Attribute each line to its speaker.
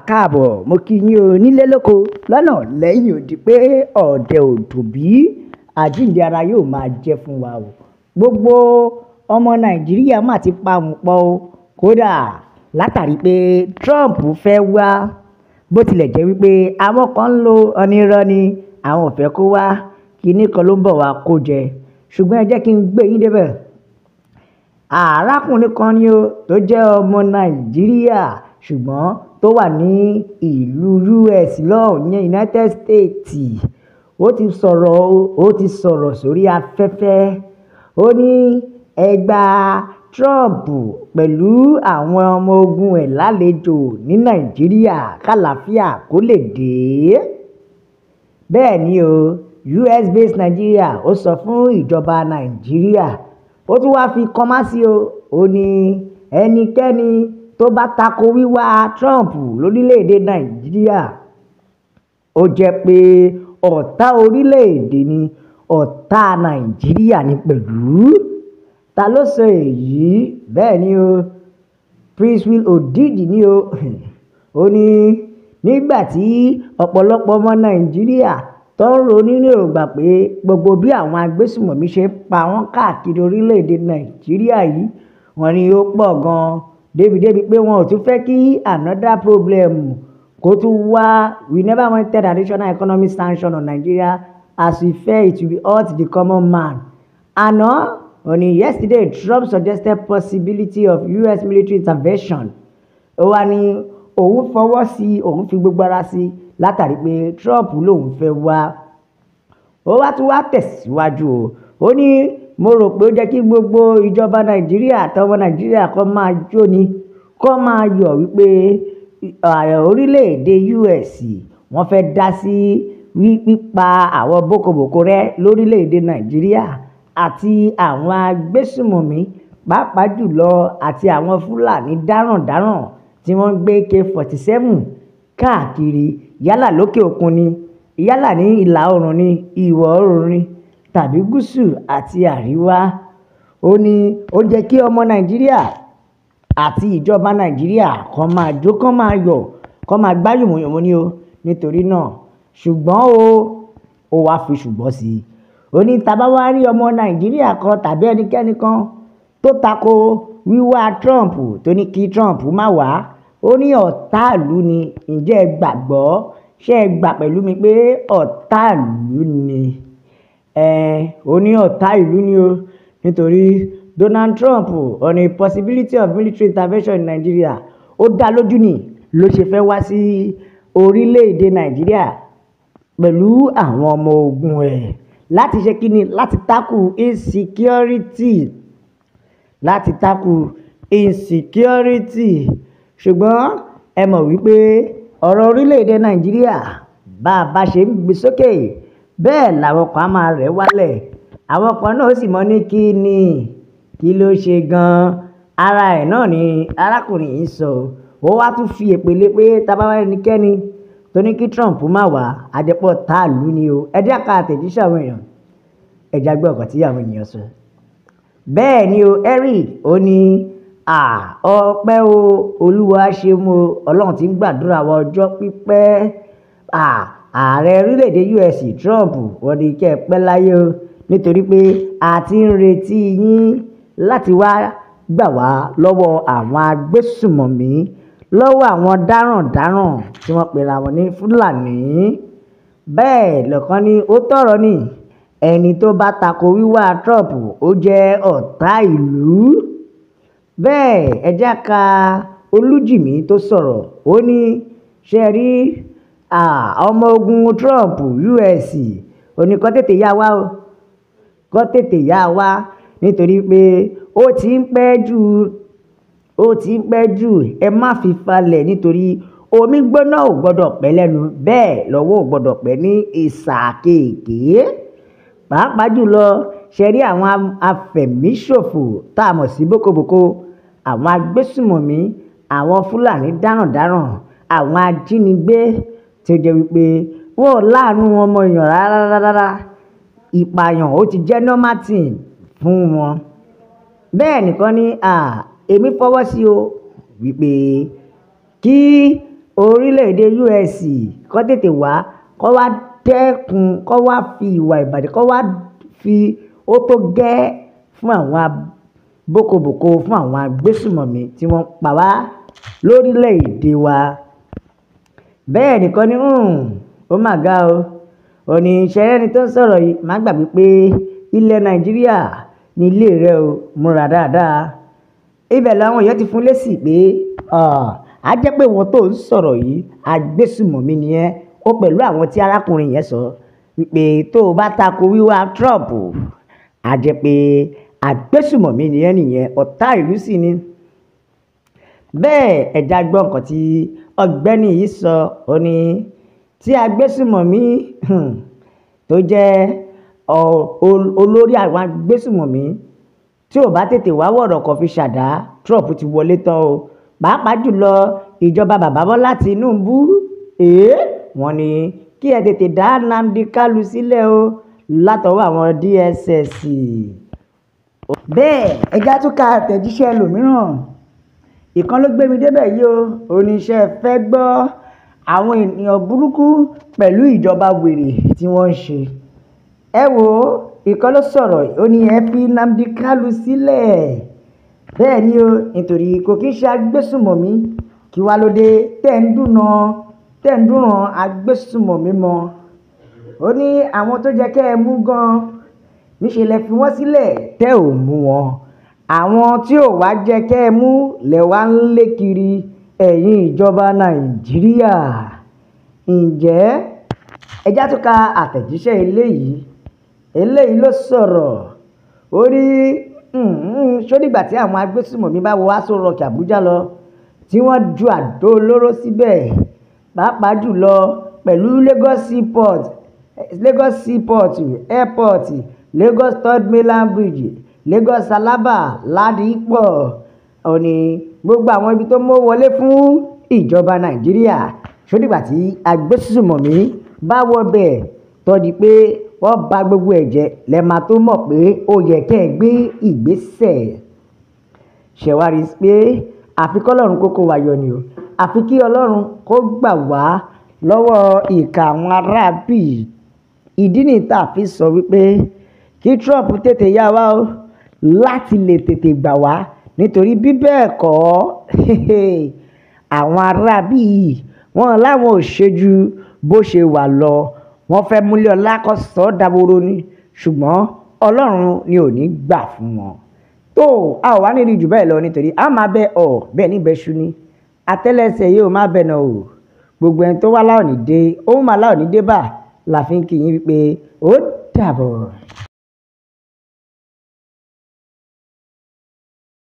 Speaker 1: Káàbọ̀, mo kí yín o nílé lóko lọ́nà lẹ́yìn odi pé ọ̀dẹ̀ ò dùn bí àjíǹde ara yóò máa jẹ́ fún wa o. Gbogbo ọmọ Nàìjíríà mà ti pahùn pọ̀ o, kódà látàrí pé Trump fẹ́ wá, bó tilẹ̀ jẹ́ wípé àwọn kan ń lo irọ́ ni àwọn ò fẹ́ kó wá, kinní kan ló ń bọ̀ wá kó jẹ. Ṣùgbọ́n ẹ jẹ́ kí n gbé yín débẹ̀. Arákùnrin kan ni o tó jẹ́ ọmọ Nàìjíríà ṣùgbọ́n tó wà ní ìlú US lọ́hùn yẹn United States. Ó ti sọ̀rọ̀ sórí afẹ́fẹ́. Ó ní ẹ gba Trump pẹ̀lú àwọn ọmọ ogun ẹ̀ lálejò ní Nàìjíríà kálàáfíà kó lè dé. Bẹ́ẹ̀ ni o, US based Nigeria ó sọ fún ìjọba Nàìjíríà. Ó tún wá fi kọ́má sí o. Ó ní ẹnikẹ́ni tó bá tako wíwá Trump lórílẹ̀‐èdè Nàìjíríà, ó jẹ́ pé ọ̀tá orílẹ̀‐èdè ni, ọ̀tá Nàìjíríà ni pẹ̀lú. Ta ló sọ èyí? Bẹ́ẹ̀ ni o, Prince Will Odidi ni o. Ó ní nígbà tí ọ̀pọ̀lọpọ̀ ọmọ Nàìjíríà tó ń ronú ní èròǹgbà pé gbogbo bí àwọn agbésùmọ̀mí ṣe ń pa wọ́n káàkiri orílẹ̀‐èdè Nàìjíríà yìí, wọ́n ní ó pọ̀ gan-an débi pé wọn ò tún fẹ́ kí another problem kó tún wá. We never wanted additional economic sanction on Nigeria as we fear it will be hurt the common man. Àná, yesterday, Trump suggested possibility of US military intervention. Ó wá ní òun fọwọ́ sí, òun fi gbogbo ara sí látàrí pé Trump lòun fẹ́ wá. Ó wá tún wá tẹ̀síwájú o. Ó ní mo rò pé ó jẹ́ kí gbogbo ìjọba Nàìjíríà àtọmọ Nàìjíríà kó máa jó ni, kó máa yọ̀ wípé orílẹ̀-èdè US wọ́n fẹ́ dá sí pípa àwọn bókobòko rẹ́ lórílẹ̀-èdè Nàìjíríà àti àwọn agbésùmọ̀mí pàápàá jùlọ àti àwọn Fúlàní dáràndáràn tí wọ́n ń gbé AK-47 káàkiri yálà lókè òkun ni, yálà ní ìlà oòrùn ni, ìwọ̀ oòrùn ni tàbí gúúsù àti àríwá. Ó ní ó jẹ́ kí ọmọ Nàìjíríà àti ìjọba Nàìjíríà kó máa jó, kó máa yọ̀, kó máa gbá yùmùyùmù ni o. Nítorí náà, ṣùgbọ́n ó wá fi ṣùgbọ́n sí i. Ó ní tá bá wá rí ọmọ Nàìjíríà kan tàbí ẹnikẹ́ni kan tó tako wíwá Trump, tó ní kí Trump má wá, ó ní ọ̀tá ìlú ni. Ǹjẹ́ ẹ gbàgbọ́? Ṣé ẹ gbà pẹ̀lú mi pé ọ̀tá ìlú ni? Ó ní ọ̀tá ìlú ni o. Nítorí Donald Trump on a possibility of military intervention in Nigeria, ó dá lójú ni ló ṣe fẹ́ wá sí orílẹ̀-èdè Nàìjíríà pẹ̀lú àwọn ọmọ ogun ẹ̀ láti ṣe kíni, láti tackle insecurity. Ṣùgbọ́n ẹ mọ̀ wípé ọ̀rọ̀ orílẹ̀-èdè Nàìjíríà bá a bá ṣe ń gbé sókè bẹ́ẹ̀ làwọn kan á máa rẹ̀ wálẹ̀. Àwọn kan náà sì mọ̀ ní kí ló ṣe gan-an. Ara ẹ̀ náà ni arákùnrin yìí sọ. Ó wá tún fi èpèlé pé tá bá wá ẹnikẹ́ni tó ní kí Trump má wá, àjẹpọ̀ tá ìlú ni o. Ẹ jẹ́ ká àtẹ̀jíṣẹ́ àwọn èèyàn, ẹ já gbọ́ ọ̀kan tí àwọn ènìyàn sọ. Bẹ́ẹ̀ ni o, Eric ó ní ọpẹ́ o, Olúwa ṣeun o, Ọlọ́run ti ń gbàdúrà wa ọjọ́ pípẹ́. Ààrẹ orílẹ̀-èdè US Trump wọ́n ní kẹ́ ẹ pẹ́ láyé o, nítorí pé a ti ń retí yín láti wá gbà wá lọ́wọ́ àwọn agbésùmọ̀mí, lọ́wọ́ àwọn dáràndáràn tí wọ́n pera wọn ní Fúlàní. Bẹ́ẹ̀ lọ́kàn ni ó tọ̀rọ̀ ni ẹni tó bá tako wíwá Trump ó jẹ́ ọ̀tá ìlú. Bẹ́ẹ̀ ẹ jẹ́ ká Olújìmí tó sọ̀rọ̀. Ó ní ṣe rí ọmọ ogun Trump US ó ní kó tètè yá wá o, kó tètè yá wá nítorí pé ó ti ń pẹ́ jù. Ẹ má fi falẹ̀ nítorí omi gbóná ò gbọdọ̀ pẹ́ lẹ́nu, bẹ́ẹ̀ lọ́wọ́ ò gbọdọ̀ pẹ́ ní ìsàkéèké. Pàápàá jùlọ ṣe rí àwọn afẹ̀míṣòfò tá a mọ̀ sí bókobòko, àwọn agbésùmọ̀mí, àwọn Fúlàní dáràndáràn, àwọn ajínigbé tí ó jẹ́ wípé wọn ò láàánú ọmọ èèyàn rárá. Ìpààyàn ó ti jẹ́ normal thing fún wọn. Bẹ́ẹ̀ nìkan ni èmi fọwọ́ sí o wípé kí orílẹ̀-èdè US kó tètè wá kó wá dẹ́kun kó wá fi ìwà ìbàjẹ́ kó wá fi ó tó gẹ́ fún àwọn bókobòko fún àwọn agbésùmọ̀mí tí wọ́n pa wá lórílẹ̀-èdè wa. Bẹ́ẹ̀ nìkan ni ó mà ga o. Òní ìṣẹ̀lẹ̀ ni tó ń sọ̀rọ̀ yìí má gbàgbé pé ilẹ̀ Nàìjíríà ní ilé rẹ o, múra dáadáa. Ibẹ̀ làwọn èèyàn ti fún lésì pé á jẹ́ pé wọ́n tó ń sọ̀rọ̀ yìí agbésùmọ̀mí ni ẹ́. Ó pẹ̀lú àwọn tí arákùnrin yẹn sọ wípé tó o bá tako wíwá Trump á jẹ́ pé agbésùmọ̀mí ni ẹ́ nìyẹn, ọ̀tá ìlú sì ni. Bẹ́ẹ̀ ẹja gbọ́ nǹkan tí ọ̀gbẹ́ni yìí sọ. Ó ní tí agbésùmọ̀mí tó jẹ́ olórí àwọn agbésùmọ̀mí tí ò bá tètè wá wọ̀rọ̀ kan fi ṣàdá, Trump ti wọlé tán o. Pàápàá jùlọ ìjọba bàbá Bọ́lá Tinubu wọ́n ní kí ẹ tètè dá Nnamdi Kanu sílẹ̀ o látọwọ́ àwọn DSS. Bẹ́ẹ̀ ẹja tún ka àtẹ̀jíṣẹ́ ẹlòmíràn. Ìkan ló gbé mi débẹ̀ yìí o. Oníṣẹ́ fẹ́ gbọ́ àwọn ènìyàn burúkú pẹ̀lú ìjọba wèrè tí wọ́n ń ṣe. Ẹ wo ìkan ló sọ̀rọ̀, ó ní ẹ fi Nnamdi Kanu sílẹ̀. Bẹ́ẹ̀ ni o, nítorí kò kí ń ṣe agbésùmọ̀mí, kí wá ló dé tẹ́ ń dúnran agbésùmọ̀mí mọ́. Ó ní àwọn tó jẹ́ kẹ́ ẹ mú gan-an níṣẹ́ lẹ fi wọ́n sílẹ̀ tẹ́ ò mú wọn. Àwọn tí ò wá jẹ́ kẹ́ ẹ mú lẹ̀ wá ń lé kiri ẹ̀yin ìjọba Nàìjíríà. Ǹjẹ́ ẹja tún ka àtẹ̀jíṣẹ́ eléyìí ló sọ̀rọ̀. Ó rí ṣó dìgbà tí àwọn agbésùmọ̀mí bá wọ Aso Rock Àbújá lọ tí wọ́n ju àdó olóró síbẹ̀, pàápàá jùlọ pẹ̀lú Lagos Seaport Airport, Lagos Third Mainland Bridge, Lagos Alaba Ladipo. Ó ní gbogbo àwọn ibi tó mú wọlé fún ìjọba Nàìjíríà, ṣó dìgbà tí agbésùmọ̀mí bá wọ bẹ̀ tó di pé wọ́n bà gbogbo ẹ̀ jẹ́ lẹ́ máa tó mọ̀ pé ó yẹ kẹ́ ẹ gbé ìgbésẹ̀. Ṣẹ̀wárí pé àfi kọ́lọ́run kó kó wa yọ ni o. Àfi kí Ọlọ́run kó gbà wá lọ́wọ́ ìkà àwọn aráabí. Ìdí nìyí tá a fi sọ wípé kí Trump tètè yá wa o láti lè tètè gbà wá, nítorí bí bẹ́ẹ̀ kọ́ àwọn aráabí yìí wọ́n láwọn ò ṣe ju bó ṣe wà lọ. Wọ́n fẹ́ múlẹ̀ ọlá kó sọ dàbòrò ni, ṣùgbọ́n Ọlọ́run ni ò ní gbà fún wọn. Tó a ò wá nírí jù bẹ́ẹ̀ lọ, nítorí a máa bẹ bẹ́ẹ̀ níbẹ̀ ṣú ni àtẹ́lẹsẹ̀ yìí ò má bẹ̀ náà o. Gbogbo ẹni tó wá láòní dé, ó máa láòní dé bá la fi ń kí yín wípé ó dàbọ̀.